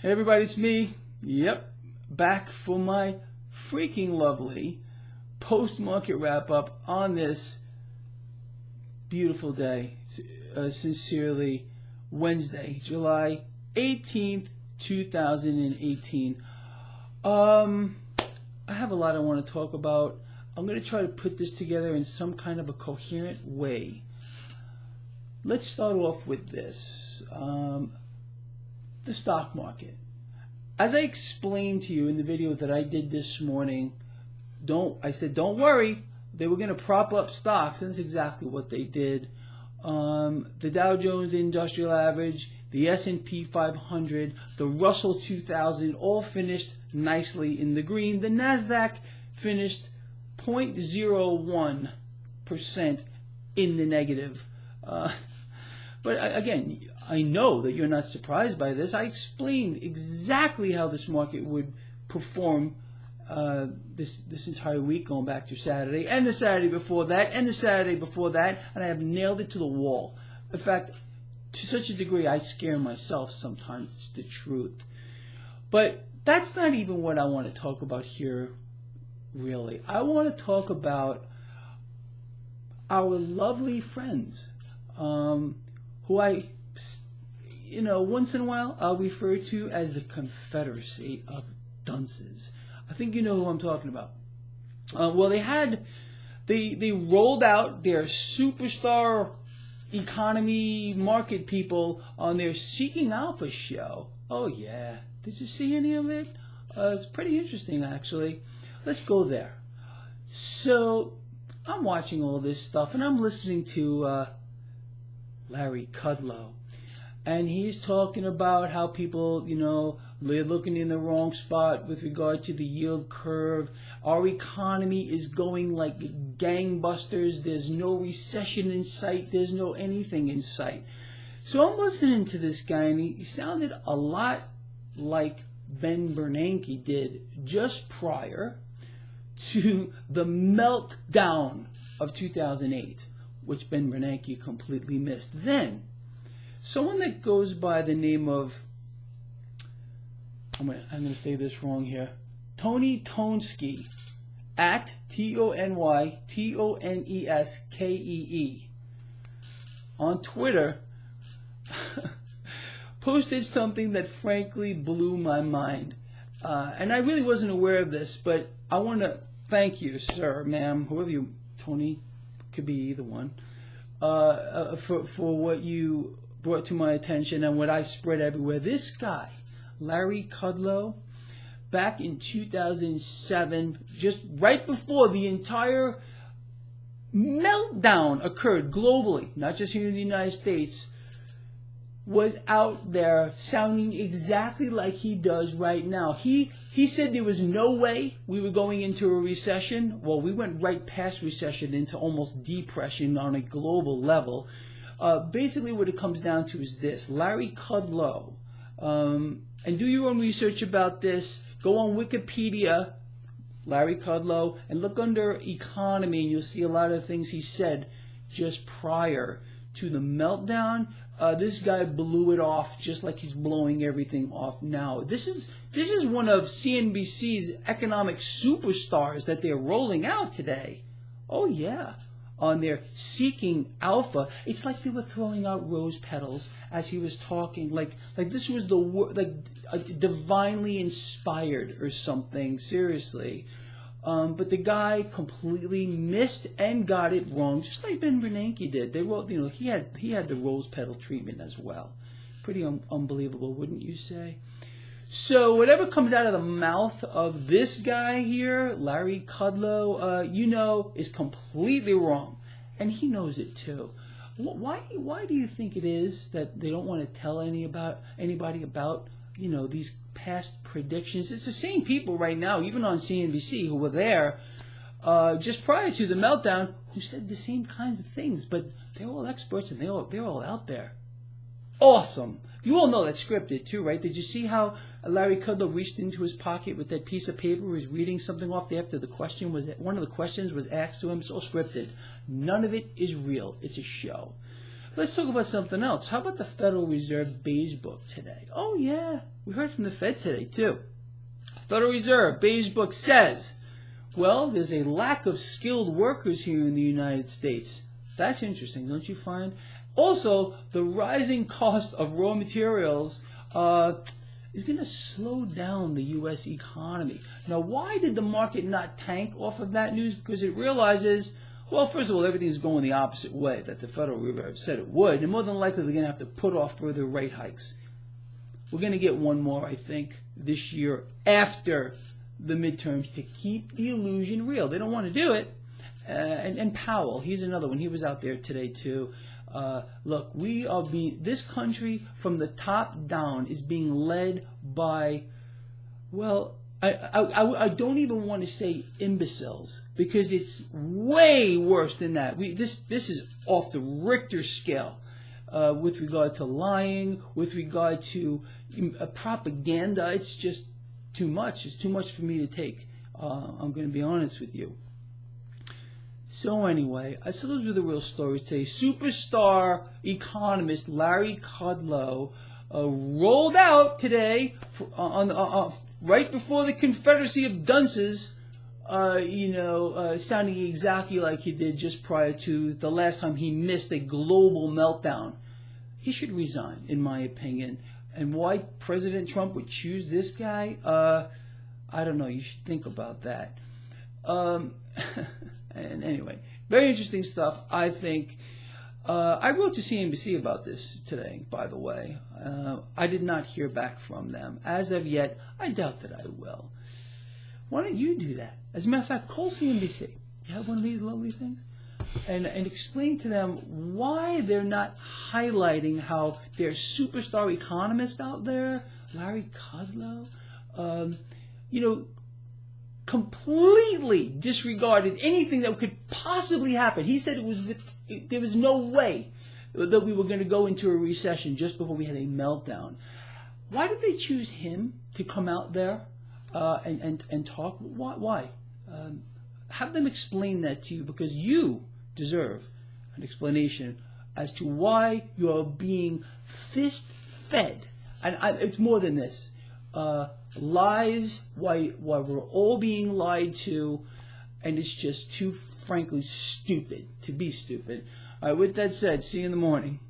Hey everybody, it's me. Yep, back for my freaking lovely post-market wrap-up on this beautiful day. Sincerely, Wednesday, July 18th, 2018. I have a lot I want to talk about. I'm going to try to put this together in some kind of a coherent way. Let's start off with this. The stock market. As I explained to you in the video that I did this morning, I said don't worry, they were going to prop up stocks, and that's exactly what they did. The Dow Jones Industrial Average, the S&P 500, the Russell 2000 all finished nicely in the green. The Nasdaq finished 0.01% in the negative. But again, I know that you're not surprised by this. I explained exactly how this market would perform this entire week, going back to Saturday, and the Saturday before that, and the Saturday before that, and I have nailed it to the wall. In fact, to such a degree, I scare myself sometimes. It's the truth. But that's not even what I want to talk about here, really. I want to talk about our lovely friends, who I, once in a while I'll refer to as the Confederacy of Dunces. I think you know who I'm talking about. Well, they rolled out their superstar economy market people on their Seeking Alpha show. Oh yeah, did you see any of it? It's pretty interesting, actually. Let's go there. So I'm watching all this stuff, and I'm listening to Larry Kudlow, and he's talking about how people, they're looking in the wrong spot with regard to the yield curve. Our economy is going like gangbusters. There's no recession in sight. There's no anything in sight. So I'm listening to this guy, and he sounded a lot like Ben Bernanke did just prior to the meltdown of 2008, which Ben Bernanke completely missed. Then, someone that goes by the name of, I'm going to say this wrong here, Tony Tonskee, at TonyToneskee, on Twitter, posted something that frankly blew my mind. And I really wasn't aware of this, but I want to thank you, sir, ma'am, whoever you, Tony, could be either one, for what you brought to my attention and what I spread everywhere. This guy, Larry Kudlow, back in 2007, just right before the entire meltdown occurred globally, not just here in the United States, was out there sounding exactly like he does right now. He said there was no way we were going into a recession. Well, we went right past recession into almost depression on a global level. Basically what it comes down to is this. Larry Kudlow, and do your own research about this. Go on Wikipedia, Larry Kudlow, and look under economy, and you'll see a lot of things he said just prior to the meltdown. This guy blew it off just like he's blowing everything off now. This is one of CNBC's economic superstars that they're rolling out today. Oh yeah, on their Seeking Alpha. It's like they were throwing out rose petals as he was talking, like this was divinely inspired or something. Seriously. But the guy completely missed and got it wrong, just like Ben Bernanke did. They wrote, he had the rose petal treatment as well. Pretty unbelievable, wouldn't you say? So whatever comes out of the mouth of this guy here, Larry Kudlow, is completely wrong, and he knows it too. Why do you think it is that they don't want to tell anybody about these past predictions? It's the same people right now, even on CNBC, who were there just prior to the meltdown, who said the same kinds of things. But they're all experts, and they're all out there. Awesome. You all know that's scripted too, right? Did you see how Larry Kudlow reached into his pocket with that piece of paper? He was reading something off after one of the questions was asked to him. It's all scripted. None of it is real. It's a show. Let's talk about something else. How about the Federal Reserve Beige Book today? Oh, yeah. We heard from the Fed today, too. Federal Reserve Beige Book says, well, there's a lack of skilled workers here in the United States. That's interesting, don't you find? Also, the rising cost of raw materials is going to slow down the U.S. economy. Now, why did the market not tank off of that news? Because it realizes, well, first of all, everything's going the opposite way that the Federal Reserve said it would, and more than likely they're going to have to put off further rate hikes. We're going to get one more, I think, this year after the midterms to keep the illusion real. They don't want to do it. And Powell, he's another one. He was out there today, too. Look, this country from the top down is being led by, well, I don't even want to say imbeciles, because it's way worse than that. This is off the Richter scale with regard to lying, with regard to propaganda. It's just too much. It's too much for me to take. I'm going to be honest with you. So anyway, so those were the real stories today. Superstar economist Larry Kudlow rolled out today right before the Confederacy of Dunces, sounding exactly like he did just prior to the last time he missed a global meltdown. He should resign, in my opinion. And why President Trump would choose this guy, I don't know. You should think about that. And anyway, very interesting stuff, I think. I wrote to CNBC about this today, by the way. I did not hear back from them. As of yet, I doubt that I will. Why don't you do that? As a matter of fact, call CNBC. You have one of these lovely things? And explain to them why they're not highlighting how their superstar economist out there, Larry Kudlow, completely disregarded anything that could possibly happen. He said there was no way that we were going to go into a recession just before we had a meltdown. Why did they choose him to come out there and talk? Why? Have them explain that to you, because you deserve an explanation as to why you are being fist-fed. And it's more than this. Lies, why we're all being lied to, and it's just too, frankly, stupid to be stupid. All right, with that said, see you in the morning.